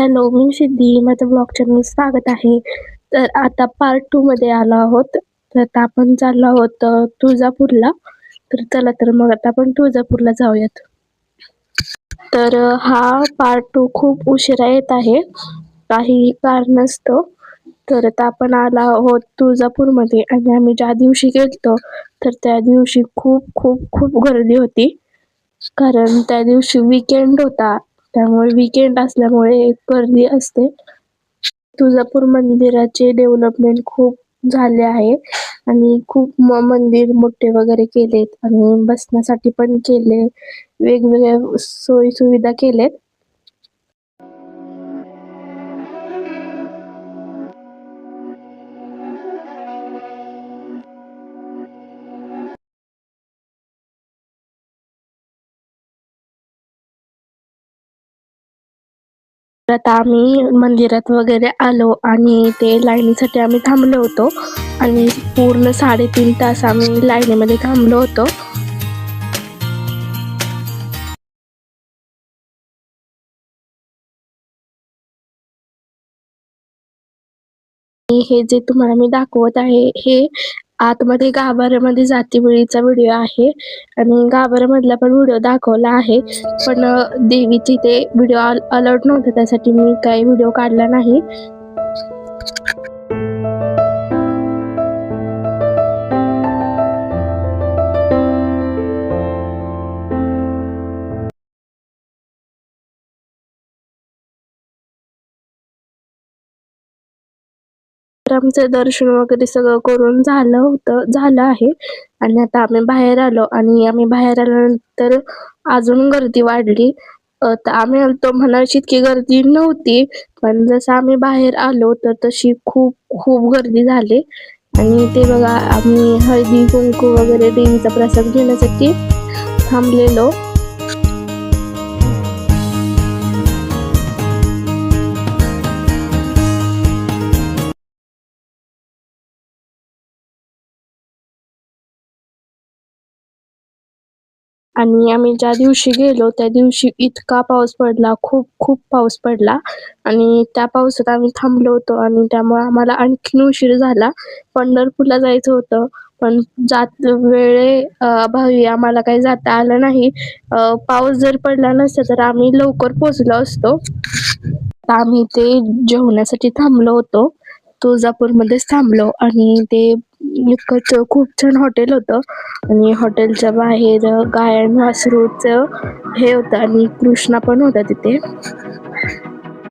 Hello, मी सिद्धी. माझं blog channel स्वागत आहे. तर आता पार्ट 2 मध्ये आलो आहोत. तर आता आपण चाललो आहोत तुळजापूरला. तर चला तर मग आता आपण तुळजापूरला जाऊयात. तर हा पार्ट 2 खूप उशिरा येत आहे, काही कारणास्तव. तर आता आपण आलो आहोत तुळजापूरमध्ये आणि आम्ही ज्या दिवशी गेलतो तर त्या दिवशी खूप खूप खूप गर्दी होती. कारण त्या दिवशी वीकेंड होता, त्यामुळे वीकेंड असल्यामुळे गर्दी असते. तुळजापूर मंदिराचे डेव्हलपमेंट खूप झाले आहे आणि खूप मंदिर मोठे वगैरे केलेत आणि बसण्यासाठी पण केले, वेगवेगळ्या सोयी सुविधा केलेत. आता आम्ही मंदिरात वगैरे आलो आणि ते लाईनीसाठी आम्ही थांबलो होतो आणि पूर्ण 3.5 तास आम्ही लाईनीमध्ये थांबलो होतो. हे जे तुम्हाला मी दाखवत आहे हे आतमध्ये गाभाऱ्यामध्ये जातीबळीचा व्हिडिओ आहे आणि गाभाऱ्यामधला पण व्हिडिओ दाखवला आहे, पण देवीची ते व्हिडिओ अलर्ट नव्हतं, त्यासाठी मी काही व्हिडिओ काढला नाही. तर आमचं दर्शन वगैरे सगळं करून झालं आहे आणि आता आम्ही बाहेर आलो आणि आम्ही बाहेर आल्यानंतर अजून गर्दी वाढली. तर आम्ही आलतो म्हणायची इतकी गर्दी नव्हती, पण जसं आम्ही बाहेर आलो तर तशी खूप खूप गर्दी झाली. आणि ते बघा, आम्ही हळदी कुंकू वगैरे देवीचा प्रसाद घेण्यासाठी थांबलेलो. आणि आम्ही ज्या दिवशी गेलो त्या दिवशी इतका पाऊस पडला, खूप खूप पाऊस पडला आणि त्या पावसात आम्ही थांबलो होतो आणि त्यामुळे आम्हाला आणखीन उशीर झाला. पंढरपूरला जायचं होतं, पण अभावी आम्हाला काही जाता आलं नाही. पाऊस जर पडला नसता तर आम्ही लवकर पोहोचलो असतो. आम्ही ते जेवण्यासाठी थांबलो होतो, तुळजापूरमध्येच थांबलो आणि ते इकडचं खूप छान हॉटेल होतं आणि हॉटेलच्या बाहेर गायन वासरूचं हे होतं आणि कृष्णा पण होता तिथे.